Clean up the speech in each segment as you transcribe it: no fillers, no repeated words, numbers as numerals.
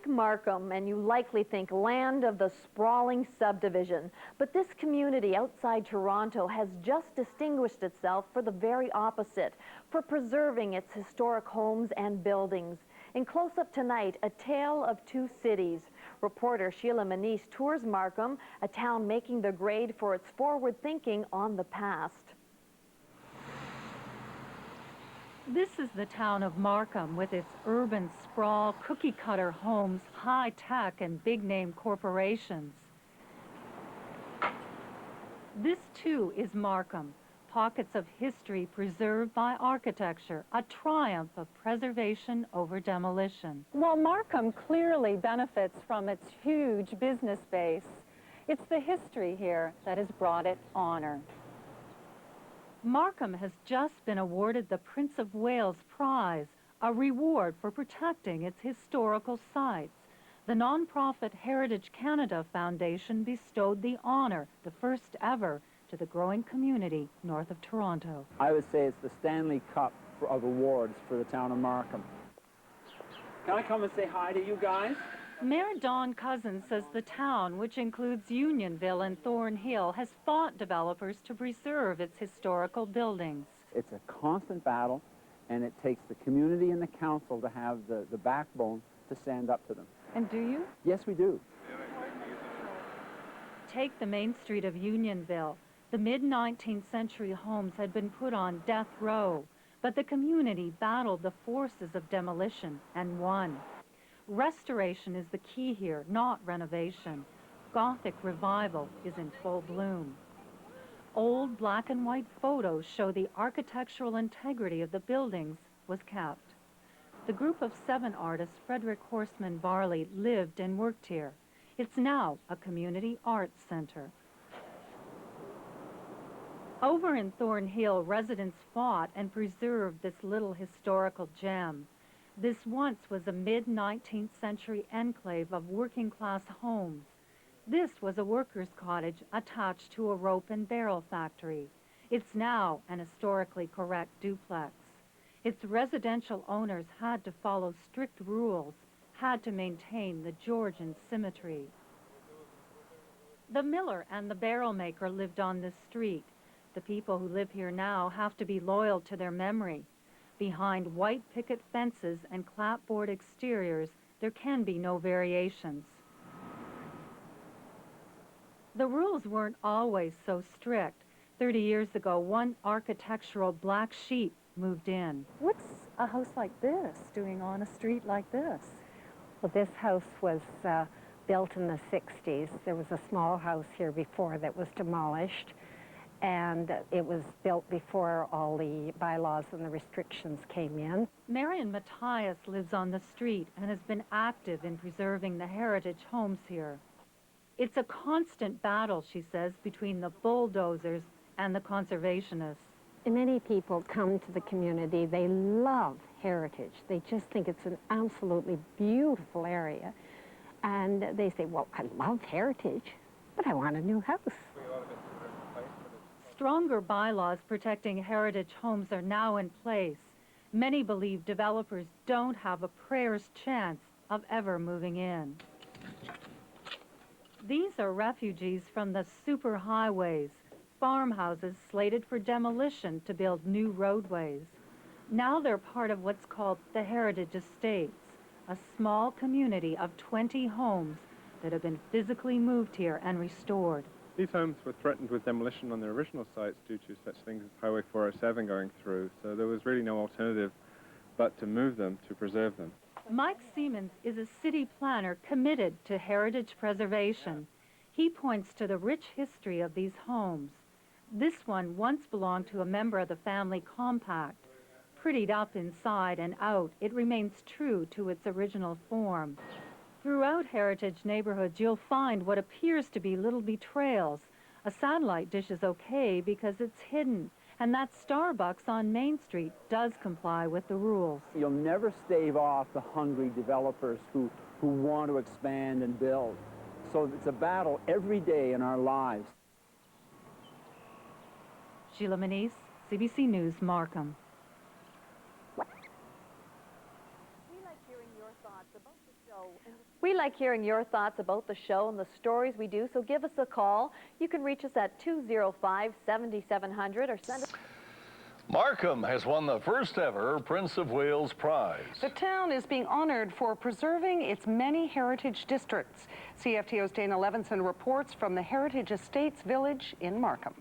think Markham, and you likely think land of the sprawling subdivision. But this community outside Toronto has just distinguished itself for the very opposite, for preserving its historic homes and buildings. In Close Up tonight, a tale of two cities. Reporter Sheila Manise tours Markham, a town making the grade for its forward thinking on the past. This is the town of Markham with its urban sprawl, cookie-cutter homes, high-tech and big-name corporations. This, too, is Markham, pockets of history preserved by architecture, a triumph of preservation over demolition. While Markham clearly benefits from its huge business base, it's the history here that has brought it honor. Markham has just been awarded the Prince of Wales Prize, a reward for protecting its historical sites. The non-profit Heritage Canada Foundation bestowed the honor, the first ever, to the growing community north of Toronto. I would say it's the Stanley Cup of awards for the town of Markham. Can I come and say hi to you guys? Mayor Don Cousins says the town, which includes Unionville and Thornhill, has fought developers to preserve its historical buildings. It's a constant battle, and it takes the community and the council to have the backbone to stand up to them. And do you? Yes, we do. Take the main street of Unionville. The mid-19th century homes had been put on death row, but the community battled the forces of demolition and won. Restoration is the key here, not renovation. Gothic revival is in full bloom. Old black and white photos show the architectural integrity of the buildings was kept. The group of 7 artists, Frederick Horseman Varley, lived and worked here. It's now a community arts center. Over in Thornhill, residents fought and preserved this little historical gem. This once was a mid-19th century enclave of working-class homes. This was a worker's cottage attached to a rope and barrel factory. It's now an historically correct duplex. Its residential owners had to follow strict rules, had to maintain the Georgian symmetry. The miller and the barrel maker lived on this street. The people who live here now have to be loyal to their memory. Behind white picket fences and clapboard exteriors, there can be no variations. The rules weren't always so strict. 30 years ago, one architectural black sheep moved in. What's a house like this doing on a street like this? Well, this house was built in the 60s. There was a small house here before that was demolished, and it was built before all the bylaws and the restrictions came in. Marion Matthias lives on the street and has been active in preserving the heritage homes here. It's a constant battle, she says, between the bulldozers and the conservationists. And many people come to the community, they love heritage. They just think it's an absolutely beautiful area. And they say, well, I love heritage, but I want a new house. Stronger bylaws protecting heritage homes are now in place. Many believe developers don't have a prayer's chance of ever moving in. These are refugees from the superhighways, farmhouses slated for demolition to build new roadways. Now they're part of what's called the Heritage Estates, a small community of 20 homes that have been physically moved here and restored. These homes were threatened with demolition on their original sites due to such things as Highway 407 going through, so there was really no alternative but to move them, to preserve them. Mike Siemens is a city planner committed to heritage preservation. He points to the rich history of these homes. This one once belonged to a member of the family compact. Prettied up inside and out, it remains true to its original form. Throughout heritage neighborhoods, you'll find what appears to be little betrayals. A satellite dish is okay because it's hidden, and that Starbucks on Main Street does comply with the rules. You'll never stave off the hungry developers who want to expand and build. So it's a battle every day in our lives. Sheila Manise, CBC News, Markham. We like hearing your thoughts about the show and the We like hearing your thoughts about the show and the stories we do, so give us a call. You can reach us at 205-7700 or send us... Markham has won the first ever Prince of Wales Prize. The town is being honored for preserving its many heritage districts. CFTO's Dana Levinson reports from the Heritage Estates Village in Markham.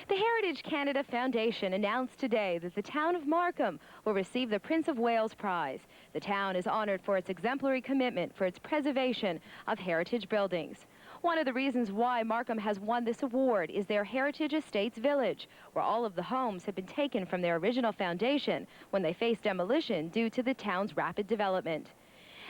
The Heritage Canada Foundation announced today that the town of Markham will receive the Prince of Wales Prize. The town is honored for its exemplary commitment for its preservation of heritage buildings. One of the reasons why Markham has won this award is their Heritage Estates Village, where all of the homes have been taken from their original foundation when they faced demolition due to the town's rapid development.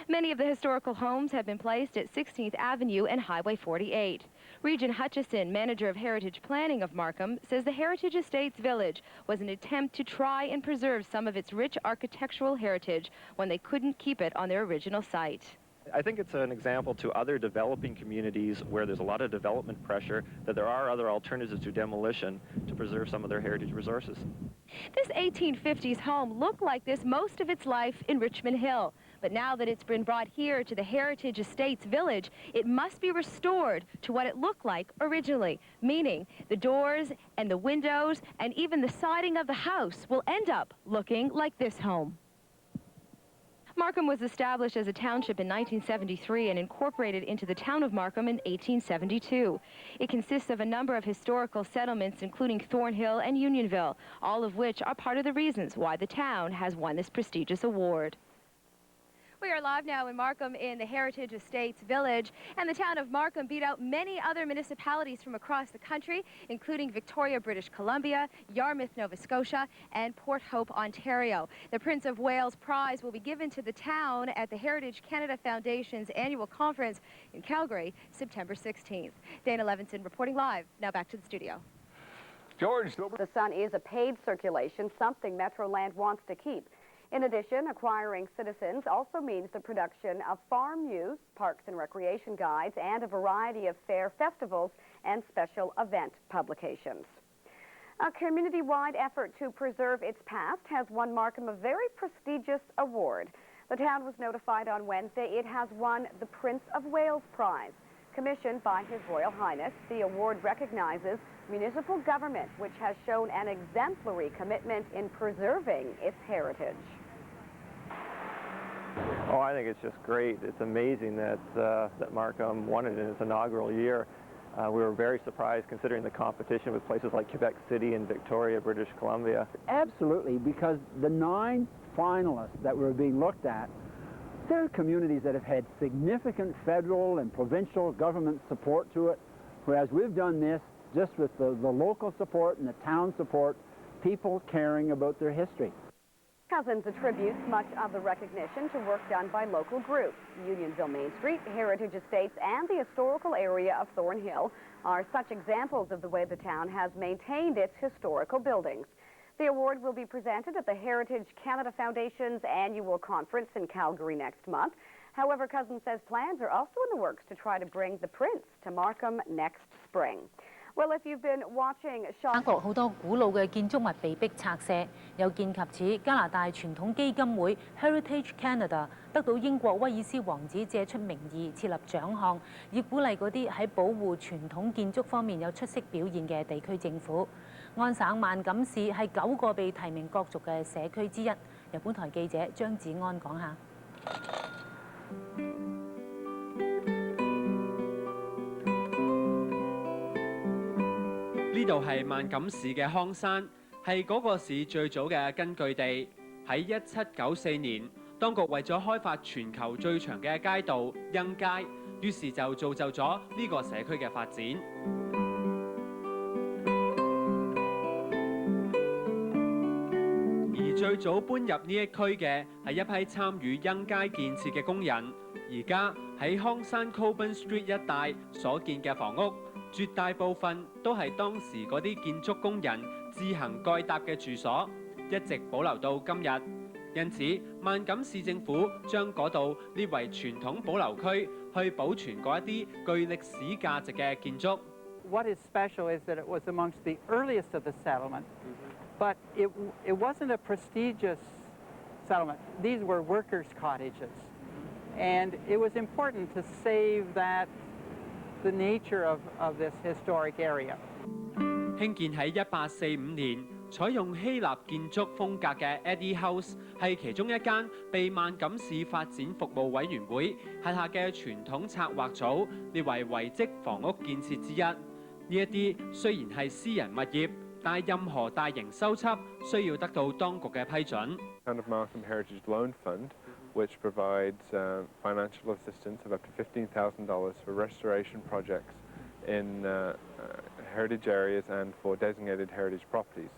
Many of the historical homes have been placed at 16th Avenue and Highway 48. Regent Hutchison, manager of Heritage Planning of Markham, says the Heritage Estates Village was an attempt to try and preserve some of its rich architectural heritage when they couldn't keep it on their original site. I think it's an example to other developing communities where there's a lot of development pressure that there are other alternatives to demolition to preserve some of their heritage resources. This 1850s home looked like this most of its life in Richmond Hill. But now that it's been brought here to the Heritage Estates Village, it must be restored to what it looked like originally, meaning the doors and the windows and even the siding of the house will end up looking like this home. Markham was established as a township in 1973 and incorporated into the town of Markham in 1872. It consists of a number of historical settlements, including Thornhill and Unionville, all of which are part of the reasons why the town has won this prestigious award. We are live now in Markham in the Heritage Estates Village, and the town of Markham beat out many other municipalities from across the country, including Victoria, British Columbia, Yarmouth, Nova Scotia, and Port Hope, Ontario. The Prince of Wales Prize will be given to the town at the Heritage Canada Foundation's annual conference in Calgary, September 16th. Dana Levinson reporting live. Now back to the studio. George. The Sun is a paid circulation, something Metroland wants to keep. In addition, acquiring citizens also means the production of farm news, parks and recreation guides, and a variety of fair festivals and special event publications. A community-wide effort to preserve its past has won Markham a very prestigious award. The town was notified on Wednesday it has won the Prince of Wales Prize. Commissioned by His Royal Highness, the award recognizes municipal government which has shown an exemplary commitment in preserving its heritage. Oh, I think it's just great. It's amazing that that Markham won it in its inaugural year. We were very surprised considering the competition with places like Quebec City and Victoria, British Columbia. Absolutely, because the 9 finalists that were being looked at, there are communities that have had significant federal and provincial government support to it, whereas we've done this just with the local support and the town support, people caring about their history. Cousins attributes much of the recognition to work done by local groups. Unionville Main Street, Heritage Estates, and the historical area of Thornhill are such examples of the way the town has maintained its historical buildings. The award will be presented at the Heritage Canada Foundation's annual conference in Calgary next month. However, Cousins says plans are also in the works to try to bring the Prince to Markham next spring. Well, if you've been watching 德國好多古老嘅建築物被迫拆卸，有見及此，加拿大傳統基金會 Heritage Canada 得到英國威爾斯王子借出名義設立獎項，以鼓勵嗰啲喺保護傳統建築方面有出色表現嘅地區政府。安省萬錦市係9個被提名角逐嘅社區之一。由本台記者張子安講下。呢度係萬錦市嘅康山，係嗰個市最早嘅根據地。喺1794年，當局為咗開發全球最長嘅街道欣街，於是就造就咗呢個社區嘅發展。而最早搬入呢一區嘅係一批參與欣街建設嘅工人。而家喺康山 Coburn Street 一帶所建嘅房屋，絕大部分都係當時嗰啲建築工人自行蓋搭嘅住所，一直保留到今日。因此，萬錦市政府將嗰度列為傳統保留區，去保存嗰一啲具歷史價值嘅建築。What is special is that it was amongst the earliest of the settlement, but it wasn't a prestigious settlement. These were workers' cottages. And it was important to save the nature of this historic area. 興建喺1845年，採用希臘建築風格嘅 Eddy House 係其中一間被萬錦市發展服務委員會轄下嘅傳統策劃組列為遺蹟房屋建設之一。呢一啲雖然係私人物業，但係任何大型修葺需要得到當局嘅批准。Town of Markham Heritage Loan Fund, which provides financial assistance of up to $15,000 for restoration projects in heritage areas and for designated heritage properties.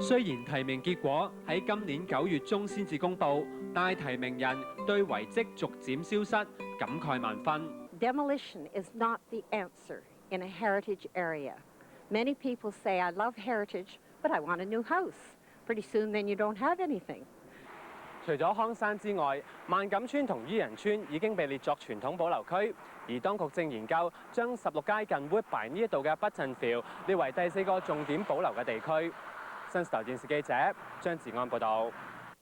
雖然提名結果喺今年9月中先至公佈，但係提名人對遺蹟逐漸消失感慨萬分。Demolition is not the answer in a heritage area. Many people say, I love heritage, but I want a new house. Pretty soon then you don't have anything. 除咗康山之外，萬錦村同伊人村已經被列作傳統保留區，而當局正研究將16街近 Woodbine 呢一度嘅 Buttonville 列為第4個重點保留嘅地區。新時代電視記者張志安報導。